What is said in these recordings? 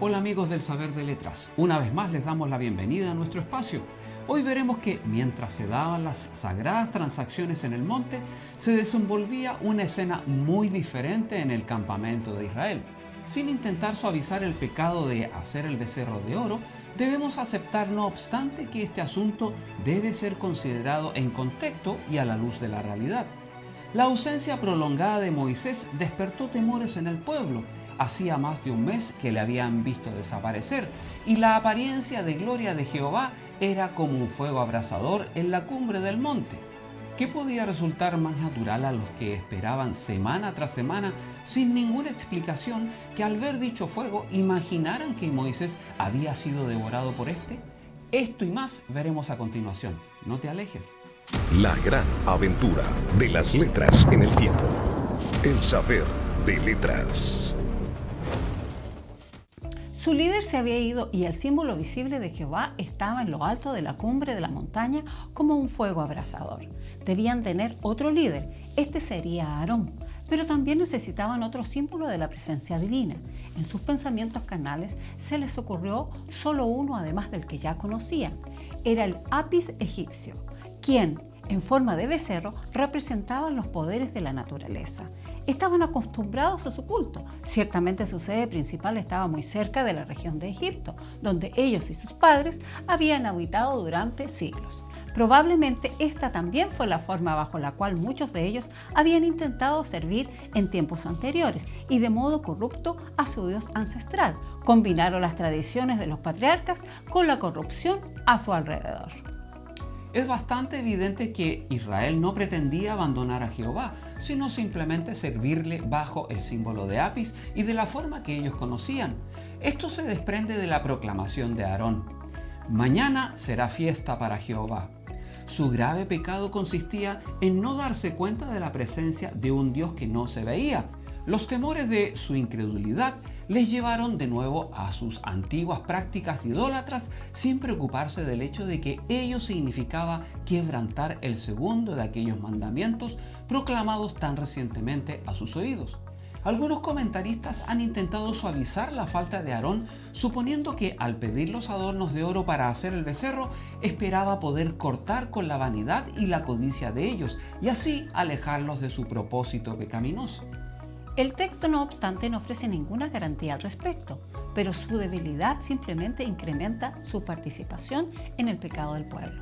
Hola amigos del Saber de Letras, una vez más les damos la bienvenida a nuestro espacio. Hoy veremos que mientras se daban las sagradas transacciones en el monte, se desenvolvía una escena muy diferente en el campamento de Israel. Sin intentar suavizar el pecado de hacer el becerro de oro, debemos aceptar no obstante que este asunto debe ser considerado en contexto y a la luz de la realidad. La ausencia prolongada de Moisés despertó temores en el pueblo. Hacía más de un mes que le habían visto desaparecer y la apariencia de gloria de Jehová era como un fuego abrasador en la cumbre del monte. ¿Qué podía resultar más natural a los que esperaban semana tras semana sin ninguna explicación que al ver dicho fuego imaginaran que Moisés había sido devorado por este? Esto y más veremos a continuación. No te alejes. La gran aventura de las letras en el tiempo. El saber de letras. Su líder se había ido y el símbolo visible de Jehová estaba en lo alto de la cumbre de la montaña como un fuego abrasador. Debían tener otro líder, este sería Aarón, pero también necesitaban otro símbolo de la presencia divina. En sus pensamientos carnales se les ocurrió solo uno además del que ya conocían. Era el apis egipcio, quien, en forma de becerro, representaba los poderes de la naturaleza. Estaban acostumbrados a su culto. Ciertamente su sede principal estaba muy cerca de la región de Egipto, donde ellos y sus padres habían habitado durante siglos. Probablemente esta también fue la forma bajo la cual muchos de ellos habían intentado servir en tiempos anteriores y de modo corrupto a su Dios ancestral. Combinaron las tradiciones de los patriarcas con la corrupción a su alrededor. Es bastante evidente que Israel no pretendía abandonar a Jehová, sino simplemente servirle bajo el símbolo de Apis y de la forma que ellos conocían. Esto se desprende de la proclamación de Aarón. Mañana será fiesta para Jehová. Su grave pecado consistía en no darse cuenta de la presencia de un Dios que no se veía. Los temores de su incredulidad les llevaron de nuevo a sus antiguas prácticas idólatras sin preocuparse del hecho de que ello significaba quebrantar el segundo de aquellos mandamientos proclamados tan recientemente a sus oídos. Algunos comentaristas han intentado suavizar la falta de Aarón, suponiendo que al pedir los adornos de oro para hacer el becerro, esperaba poder cortar con la vanidad y la codicia de ellos y así alejarlos de su propósito pecaminoso. El texto, no obstante, no ofrece ninguna garantía al respecto, pero su debilidad simplemente incrementa su participación en el pecado del pueblo.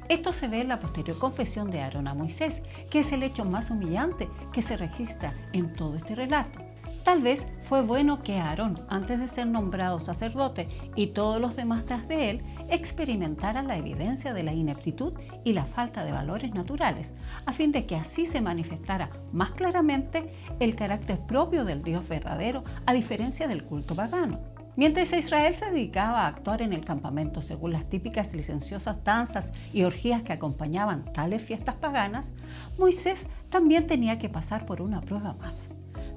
Esto se ve en la posterior confesión de Aarón a Moisés, que es el hecho más humillante que se registra en todo este relato. Tal vez fue bueno que Aarón, antes de ser nombrado sacerdote y todos los demás tras de él, experimentaran la evidencia de la ineptitud y la falta de valores naturales, a fin de que así se manifestara más claramente el carácter propio del Dios verdadero, a diferencia del culto pagano. Mientras Israel se dedicaba a actuar en el campamento según las típicas licenciosas danzas y orgías que acompañaban tales fiestas paganas, Moisés también tenía que pasar por una prueba más.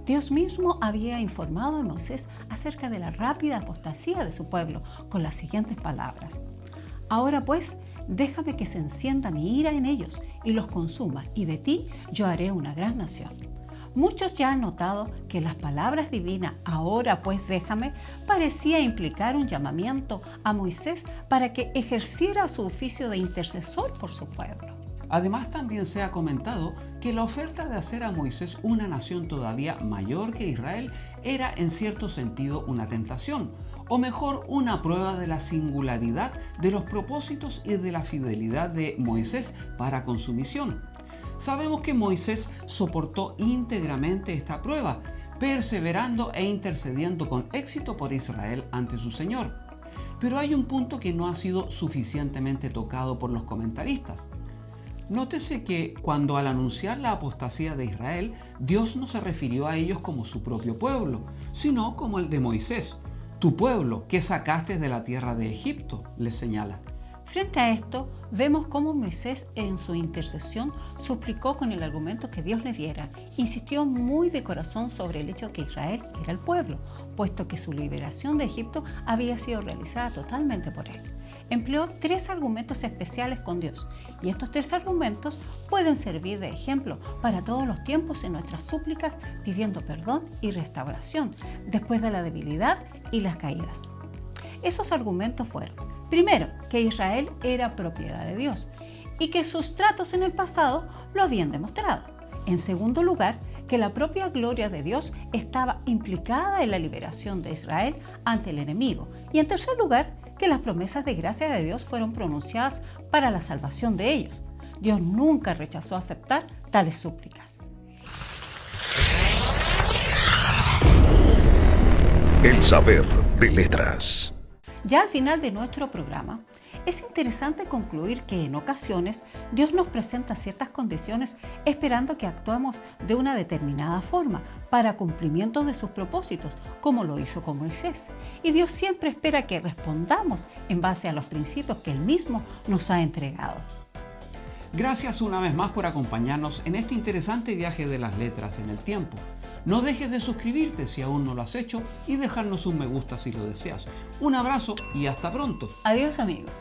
Dios mismo había informado a Moisés acerca de la rápida apostasía de su pueblo con las siguientes palabras: Ahora pues, déjame que se encienda mi ira en ellos y los consuma, y de ti yo haré una gran nación. Muchos ya han notado que las palabras divinas, ahora pues déjame, parecía implicar un llamamiento a Moisés para que ejerciera su oficio de intercesor por su pueblo. Además, también se ha comentado que la oferta de hacer a Moisés una nación todavía mayor que Israel era en cierto sentido una tentación, o mejor, una prueba de la singularidad de los propósitos y de la fidelidad de Moisés para con su misión. Sabemos que Moisés soportó íntegramente esta prueba, perseverando e intercediendo con éxito por Israel ante su Señor. Pero hay un punto que no ha sido suficientemente tocado por los comentaristas. Nótese que cuando al anunciar la apostasía de Israel, Dios no se refirió a ellos como su propio pueblo, sino como el de Moisés. Tu pueblo que sacaste de la tierra de Egipto, les señala. Frente a esto, vemos cómo Moisés en su intercesión suplicó con el argumento que Dios le diera. Insistió muy de corazón sobre el hecho que Israel era el pueblo, puesto que su liberación de Egipto había sido realizada totalmente por él. empleó 3 argumentos especiales con Dios, y estos 3 argumentos pueden servir de ejemplo para todos los tiempos en nuestras súplicas pidiendo perdón y restauración después de la debilidad y las caídas. Esos argumentos fueron: primero, que Israel era propiedad de Dios y que sus tratos en el pasado lo habían demostrado. En segundo lugar, que la propia gloria de Dios estaba implicada en la liberación de Israel ante el enemigo. Y en tercer lugar, que las promesas de gracia de Dios fueron pronunciadas para la salvación de ellos. Dios nunca rechazó aceptar tales súplicas. El saber de letras. Ya al final de nuestro programa, es interesante concluir que en ocasiones Dios nos presenta ciertas condiciones esperando que actuemos de una determinada forma para cumplimiento de sus propósitos, como lo hizo con Moisés. Y Dios siempre espera que respondamos en base a los principios que Él mismo nos ha entregado. Gracias una vez más por acompañarnos en este interesante viaje de las letras en el tiempo. No dejes de suscribirte si aún no lo has hecho y dejarnos un me gusta si lo deseas. Un abrazo y hasta pronto. Adiós, amigos.